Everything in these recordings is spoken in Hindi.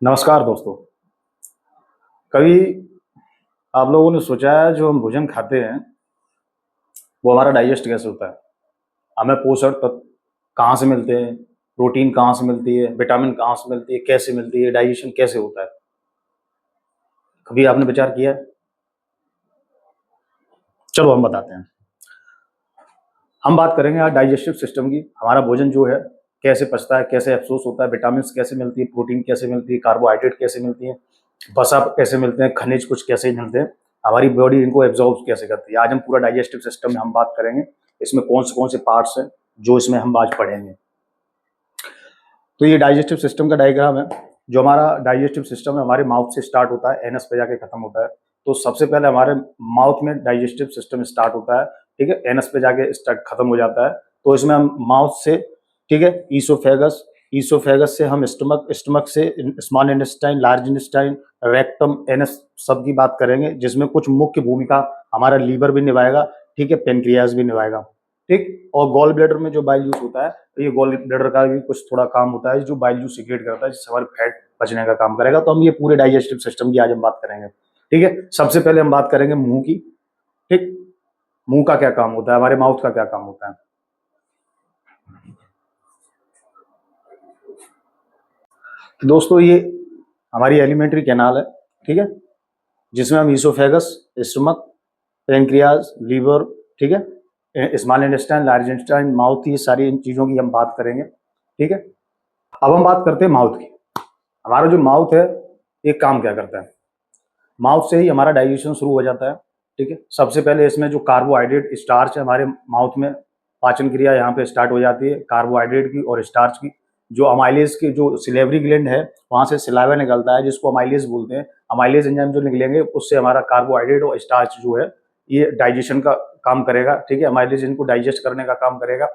नमस्कार दोस्तों। कभी आप लोगों ने सोचा है जो हम भोजन खाते हैं वो हमारा डाइजेस्ट कैसे होता है? हमें पोषक तत्व कहाँ से मिलते हैं? प्रोटीन कहाँ से मिलती है? विटामिन कहाँ से मिलती है? कैसे मिलती है? डाइजेशन कैसे होता है? कभी आपने विचार किया है? चलो हम बताते हैं। हम बात करेंगे आज डाइजेस्टिव सिस्टम की। हमारा भोजन जो है कैसे पचता है, कैसे अफसोस होता है, विटामिन कैसे मिलती है, प्रोटीन कैसे मिलती है, कार्बोहाइड्रेट कैसे मिलती है, वसा कैसे मिलते हैं, खनिज कुछ कैसे मिलते हैं, हमारी बॉडी इनको एब्जॉर्ब कैसे करती है। आज हम पूरा डाइजेस्टिव सिस्टम में हम बात करेंगे। इसमें कौन से पार्ट्स हैं जो इसमें हम आज पढ़ेंगे। तो ये डाइजेस्टिव सिस्टम का डायग्राम है। जो हमारा डाइजेस्टिव सिस्टम है हमारे माउथ से स्टार्ट होता है, एनस पे जाके खत्म होता है। तो सबसे पहले हमारे माउथ में डाइजेस्टिव सिस्टम स्टार्ट होता है, ठीक है, एनस पे जाके स्टार्ट खत्म हो जाता है। तो इसमें हम माउथ से, ठीक है, ईसोफेगस, ईसोफेगस से हम स्टमक, स्टमक से small intestine, large intestine, rectum, anus सब की बात करेंगे, जिसमें कुछ मुख्य भूमिका हमारा लीवर भी निभाएगा, ठीक है, पेनक्रियाज भी निभाएगा, ठीक। और गॉल ब्लैडर में जो बाइल जूस होता है, तो ये गॉल ब्लैडर का भी कुछ थोड़ा काम होता है, जो बाइल जूस सीक्रेट करता है, जिससे हमारे फैट पचने का काम करेगा। तो हम ये पूरे डाइजेस्टिव सिस्टम की आज हम बात करेंगे, ठीक है। सबसे पहले हम बात करेंगे मुंह की, ठीक। मुंह का क्या काम होता है, हमारे माउथ का क्या काम होता है। तो दोस्तों ये हमारी एलिमेंट्री कैनाल है, ठीक है, जिसमें हम ईसोफेगस, स्टमक, पेनक्रियाज, लीवर, ठीक है, small intestine, large intestine, mouth, ये सारी इन चीजों की हम बात करेंगे, ठीक है। अब हम बात करते हैं माउथ की। हमारा जो माउथ है ये काम क्या करता है। माउथ से ही हमारा डाइजेशन शुरू हो जाता है, ठीक है। सबसे पहले इसमें जो कार्बोहाइड्रेट, स्टार्च है, हमारे माउथ में पाचन क्रिया यहाँ पे स्टार्ट हो जाती है कार्बोहाइड्रेट की और स्टार्च की। जो अमाइलेज की जो सिलेवरी ग्लैंड है वहाँ से सिलावा निकलता है, जिसको अमाइलेज बोलते हैं। अमाइलेज एंजाइम जो निकलेंगे उससे हमारा कार्बोहाइड्रेट और स्टार्च जो है ये डाइजेशन का काम करेगा, ठीक है। अमाइलेज इनको डाइजेस्ट करने का काम करेगा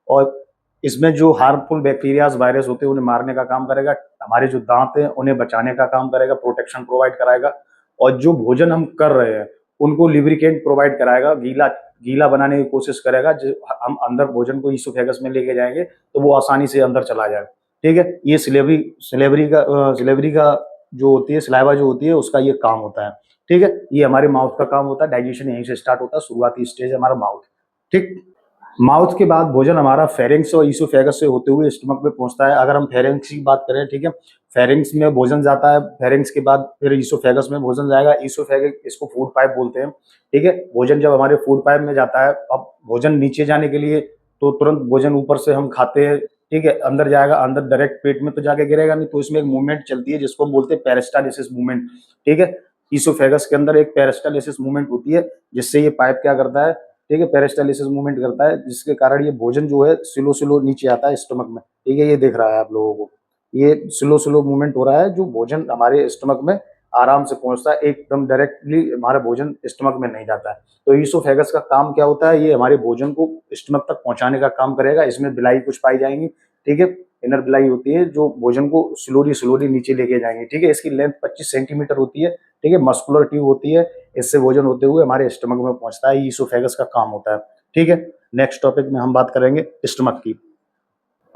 और इसमें जो हार्मफुल बैक्टीरियाज, वायरस होते हैं उन्हें मारने का काम करेगा। हमारे जो दांत हैं उन्हें बचाने का काम करेगा, प्रोटेक्शन प्रोवाइड कराएगा। और जो भोजन हम कर रहे हैं उनको लिब्रिकेंट प्रोवाइड कराएगा, गीला गीला बनाने की कोशिश करेगा। जो हम अंदर भोजन को ईसोफेगस में लेके जाएंगे तो वो आसानी से अंदर चला जाए, ठीक है। ये सिलेवरी का जो होती है, सलाइवा जो होती है, उसका ये काम होता है, ठीक है। ये हमारे माउथ का काम होता है। डाइजेशन यहीं से स्टार्ट होता है, शुरुआती स्टेज है हमारा माउथ, ठीक। माउथ के बाद भोजन हमारा फेरिंग्स और ईसोफेगस से होते हुए स्टमक में पहुंचता है। अगर हम फेरिंग्स की बात करें, ठीक है, फेरिंग्स में भोजन जाता है, फेरिंग्स के बाद फिर ईसोफेगस में भोजन जाएगा। ईसोफेगस, इसको फूड पाइप बोलते हैं, ठीक है। भोजन जब हमारे फूड पाइप में जाता है, अब भोजन नीचे जाने के लिए तो तुरंत भोजन ऊपर से हम खाते हैं, ठीक है, अंदर जाएगा, अंदर डायरेक्ट पेट में तो जाके गिरेगा नहीं, तो इसमें एक मूवमेंट चलती है जिसको हम बोलते हैं पेरिस्टालिसिस मूवमेंट, ठीक है। ईसोफेगस के अंदर एक पेरिस्टालिसिस मूवमेंट होती है, जिससे ये पाइप क्या करता है, ठीक है, पेरिस्टालिसिस मूवमेंट करता है, जिसके कारण ये भोजन जो है स्लो स्लो नीचे आता है स्टमक में, ठीक है। ये दिख रहा है आप लोगों को, ये स्लो स्लो मूवमेंट हो रहा है, जो भोजन हमारे स्टमक में आराम से पहुंचता है, एकदम डायरेक्टली हमारा भोजन स्टमक में नहीं जाता है। तो ईसोफेगस का काम क्या होता है, ये हमारे भोजन को स्टमक तक पहुंचाने का काम करेगा। इसमें बिलाई कुछ पाई जाएंगी, ठीक है, इनर बिलाई होती है जो भोजन को स्लोली स्लोली नीचे लेके जाएंगे, ठीक है। इसकी लेंथ 25 सेंटीमीटर होती है, ठीक है, मस्कुलर ट्यूब होती है, इससे भोजन होते हुए हमारे स्टमक में पहुंचता है। ईसोफेगस का काम होता है, ठीक है। नेक्स्ट टॉपिक में हम बात करेंगे स्टमक की।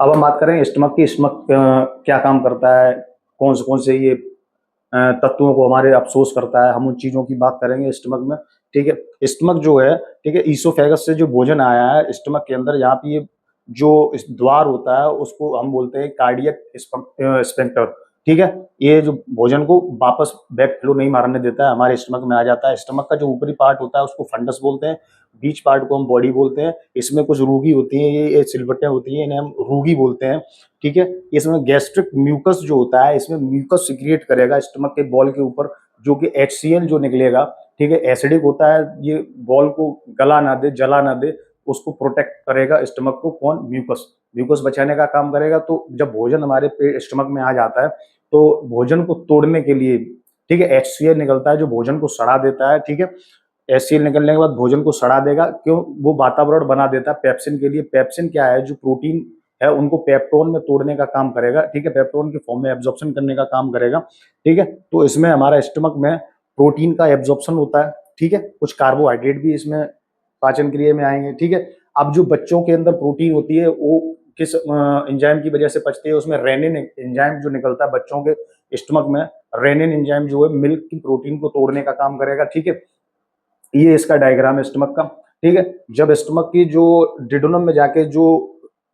अब हम बात करें स्टमक की। स्टमक क्या काम करता है, कौन से ये तत्वों को हमारे अफसोस करता है, हम उन चीजों की बात करेंगे स्टमक में, ठीक है। स्टमक जो है, ठीक है, ईसोफेगस से जो भोजन आया है स्टमक के अंदर, यहाँ पे ये जो इस द्वार होता है उसको हम बोलते हैं कार्डियक स्फिंक्टर, ठीक है। ये जो भोजन को वापस बैक फ्लो नहीं मारने देता है, हमारे स्टमक में आ जाता है। स्टमक का जो ऊपरी पार्ट होता है उसको फंडस बोलते हैं, बीच पार्ट को हम बॉडी बोलते हैं। इसमें कुछ रूगी होती हैं, ये सिलबट्टें होती हैं, इन्हें हम रूगी बोलते हैं, ठीक है। इसमें गैस्ट्रिक म्यूकस जो होता है, इसमें म्यूकस सिक्रिएट करेगा स्टमक के बॉल के ऊपर, जो कि HCl जो निकलेगा, ठीक है, एसिडिक होता है। ये बॉल को गला ना दे, जला ना दे, उसको प्रोटेक्ट करेगा स्टमक को। कौन? म्यूकस। म्यूकस बचाने का काम करेगा। तो जब भोजन हमारे पेट स्टमक में आ जाता है तो भोजन को तोड़ने के लिए, ठीक है, HCl निकलता है जो भोजन को सड़ा देता है, ठीक है। HCl निकलने के बाद भोजन को सड़ा देगा, क्यों? वो वातावरण बना देता है पेप्सिन के लिए। पेप्सिन क्या है? जो प्रोटीन है उनको पेप्टोन में तोड़ने का काम करेगा, ठीक है, पेप्टोन के फॉर्म में एब्जॉर्प्शन करने का काम करेगा, ठीक है। तो इसमें हमारा स्टमक में प्रोटीन का एब्जॉर्प्शन होता है, ठीक है। कुछ कार्बोहाइड्रेट भी इसमें पाचन क्रिया में आएंगे, ठीक है। अब जो बच्चों के अंदर प्रोटीन होती है वो किस एंजाइम की वजह से पचती है? उसमें रेनिन एंजाइम जो निकलता है बच्चों के स्टमक में रेनिन एंजाइम जो है मिल्क की प्रोटीन को तोड़ने का काम करेगा, ठीक है। ये इसका डायग्राम है स्टमक का, ठीक है। जब स्टमक की जो डिडोनम में जाके जो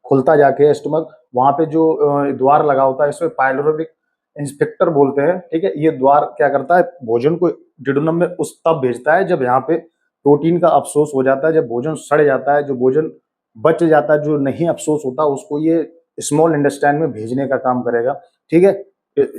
खुलता जाके स्टमक, वहां पे जो द्वार लगा होता है, इसमें पाइलोरिक इंस्पेक्टर बोलते हैं, ठीक है। ये द्वार क्या करता है, भोजन को डिडोनम में उस तब भेजता है जब यहाँ पे प्रोटीन का अफसोस हो जाता है, जब भोजन सड़ जाता है, जो भोजन बच जाता है, जो नहीं अफसोस होता, उसको ये स्मॉल इंटेस्टाइन में भेजने का काम करेगा, ठीक है।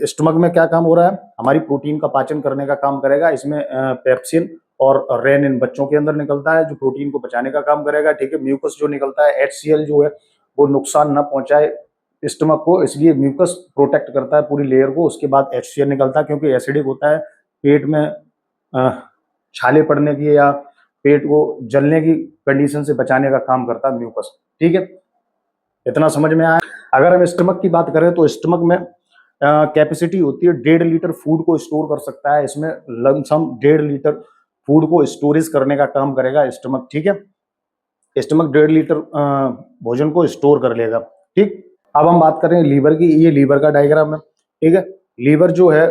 स्टमक में क्या काम हो रहा है, हमारी प्रोटीन का पाचन करने का काम करेगा। इसमें पेप्सिन और रेनिन बच्चों के अंदर निकलता है जो प्रोटीन को पचाने का काम करेगा, ठीक है। म्यूकस जो निकलता है, HCl जो है, वो नुकसान न पहुंचाए स्टमक को, इसलिए म्यूकस प्रोटेक्ट करता है पूरी लेयर को। उसके बाद HCl निकलता है, क्योंकि एसिडिक होता है, पेट में छाले पड़ने की या पेट को जलने की कंडीशन से बचाने का काम करता है म्यूकस, ठीक है। इतना समझ में आया। अगर हम स्टमक की बात करें तो स्टमक में कैपेसिटी होती है 1.5 लीटर फूड को स्टोर कर सकता है। इसमें लमसम 1.5 लीटर फूड को स्टोरेज करने का काम करेगा स्टमक, ठीक है। स्टमक 1.5 लीटर भोजन को स्टोर कर लेगा, ठीक। अब हम बात करें लीवर की, ये लीवर का डायग्राम है, ठीक है। लीवर जो है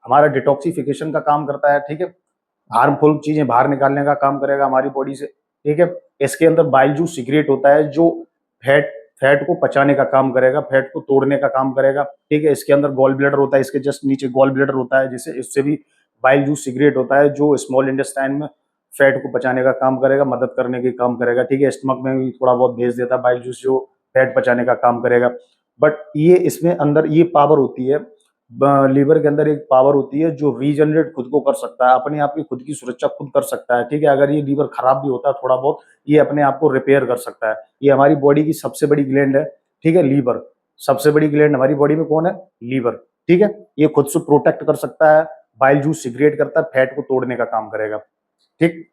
हमारा डिटॉक्सिफिकेशन का काम करता है, ठीक है। हार्मफुल चीजें बाहर निकालने का काम करेगा हमारी बॉडी से, ठीक है। इसके अंदर बाइल जूस सीक्रेट होता है जो फैट को पचाने का काम करेगा, फैट को तोड़ने का काम करेगा, ठीक है। इसके अंदर गॉल ब्लैडर होता है, इसके जस्ट नीचे गॉल ब्लैडर होता है, जिससे इससे भी बाइल जूस सीक्रेट होता है जो स्मॉल इंटेस्टाइन में फैट को पचाने का काम करेगा, मदद करने की काम करेगा, ठीक है। स्टमक में भी थोड़ा बहुत भेज देता है बाइल जूस जो फैट पचाने का काम करेगा। बट ये इसमें अंदर ये पावर होती है, लीवर के अंदर एक पावर होती है जो रीजनरेट खुद को कर सकता है, अपने आप की खुद की सुरक्षा खुद कर सकता है, ठीक है। अगर ये लीवर खराब भी होता है थोड़ा बहुत, ये अपने आप को रिपेयर कर सकता है। ये हमारी बॉडी की सबसे बड़ी ग्लैंड है, ठीक है, लीवर। सबसे बड़ी ग्लैंड हमारी बॉडी में कौन है, लीवर, ठीक है। ये खुद से प्रोटेक्ट कर सकता है, बाइल जूस सीक्रेट करता है, फैट को तोड़ने का काम करेगा, ठीक।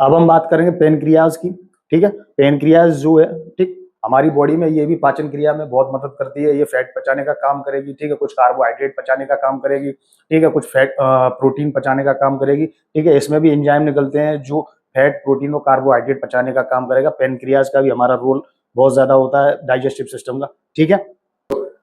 अब हम बात करेंगे पेनक्रियाज की, ठीक है। पेनक्रियाज जो है, ठीक, हमारी बॉडी में ये भी पाचन क्रिया में बहुत मदद करती है। ये फैट पचाने का काम करेगी, ठीक है, कुछ कार्बोहाइड्रेट पचाने का काम करेगी, ठीक है, कुछ फैट प्रोटीन पचाने का काम करेगी, ठीक है। इसमें भी एंजाइम निकलते हैं जो फैट, प्रोटीन और कार्बोहाइड्रेट पचाने का काम करेगा। पेनक्रियाज का भी हमारा रोल बहुत ज्यादा होता है डाइजेस्टिव सिस्टम का, ठीक है।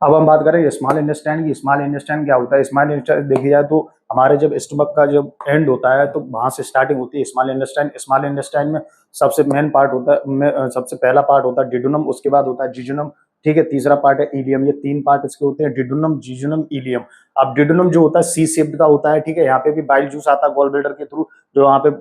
अब हम बात करें स्मॉल इंटेस्टाइन की। स्मॉल इंटेस्टाइन क्या होता है, स्मॉल इंटेस्टाइन देखी जाए तो हमारे जब स्टमक का जब एंड होता है तो वहां से स्टार्टिंग होती है स्मॉल इंटेस्टाइन। स्मॉल इंटेस्टाइन में सबसे मेन पार्ट होता है, सबसे पहला पार्ट होता है डिडोनम, उसके बाद होता है जिजुनम, ठीक है। तीसरा पार्ट है इलियम। ये 3 पार्ट इसके होते हैं, डिडोनम, जिजुनम, इलियम। अब डिडोनम जो होता है सी शेप्ड का होता है, ठीक है। यहाँ पे भी बाइल जूस आता है गॉल ब्लैडर के थ्रू, जो यहाँ पे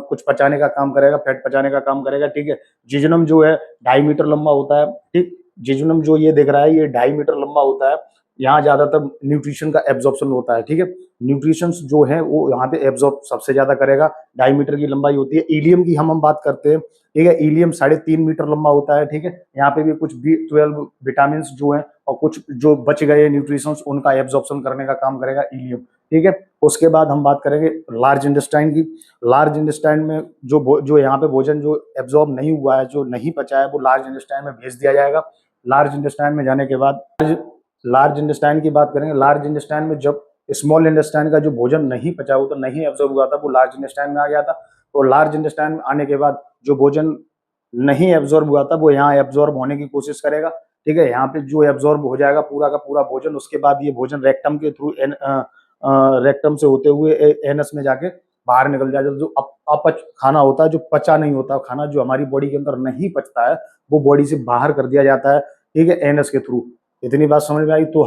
कुछ पचाने का काम करेगा, फैट पचाने का काम करेगा, ठीक है। जिजुनम जो है 2.5 मीटर लंबा होता है, ठीक। जिजुनम जो ये दिख रहा है ये 2.5 मीटर लंबा होता है। यहाँ ज्यादातर न्यूट्रिशन का एब्जॉर्प्शन होता है, ठीक है। न्यूट्रिशन जो है वो यहाँ पे एब्जॉर्ब सबसे ज्यादा करेगा। 2.5 मीटर की लंबाई होती है। इलियम की हम बात करते हैं, ठीक है। इलियम 3.5 मीटर लंबा होता है, ठीक है। यहाँ पे भी कुछ B12 विटामिन जो है और कुछ जो बच गए न्यूट्रिशंस उनका एब्जॉर्प्शन करने का काम करेगा इलियम, ठीक है। उसके बाद हम बात करेंगे लार्ज इंटेस्टाइन की। लार्ज इंटेस्टाइन में जो यहाँ पे भोजन जो एब्जॉर्ब नहीं हुआ है, जो नहीं पचा है, वो लार्ज इंटेस्टाइन में भेज दिया जाएगा। लार्ज इंटेस्टाइन में जाने के बाद लार्ज इंटेस्टाइन की बात करेंगे। लार्ज इंटेस्टाइन में जब स्मॉल इंटेस्टाइन का जो भोजन नहीं पचा हुआ, तो नहीं एब्जॉर्ब हुआ था, वो लार्ज इंटेस्टाइन में आ गया था। तो लार्ज इंटेस्टाइन में आने के बाद जो भोजन नहीं एब्जॉर्ब हुआ था वो यहाँ एब्जॉर्ब होने की कोशिश करेगा, ठीक है। यहाँ पे जो एब्जॉर्ब हो जाएगा पूरा का पूरा भोजन, उसके बाद ये भोजन रेक्टम के थ्रू रेक्टम से होते हुए एनस में जाके बाहर निकल जाएगा। जो अपच खाना होता है, जो पचा नहीं होता खाना, जो हमारी बॉडी के अंदर नहीं पचता है, वो बॉडी से बाहर कर दिया जाता है, ठीक है, एनस के थ्रू। इतनी बात समझ में आई। तो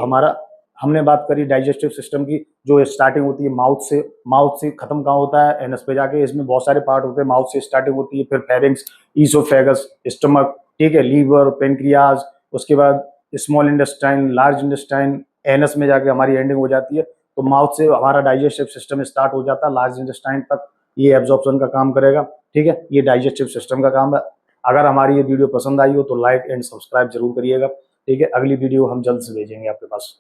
हमने बात करी डाइजेस्टिव सिस्टम की, जो स्टार्टिंग होती है माउथ से खत्म कहाँ होता है, एनस पे जाके। इसमें बहुत सारे पार्ट होते हैं, माउथ से स्टार्टिंग होती है, फिर फेरिंक्स, ईसोफेगस, स्टमक, ठीक है, लीवर, पेनक्रियाज, उसके बाद small intestine, large intestine, anus में जाके हमारी एंडिंग हो जाती है। तो माउथ से हमारा डाइजेस्टिव सिस्टम स्टार्ट हो जाता है, लार्ज इंटेस्टाइन तक ये एब्जॉर्प्शन का काम करेगा, ठीक है। ये डाइजेस्टिव सिस्टम का काम है। अगर हमारी ये वीडियो पसंद आई हो तो लाइक एंड सब्सक्राइब जरूर करिएगा, ठीक है। अगली वीडियो हम जल्द से भेजेंगे आपके पास।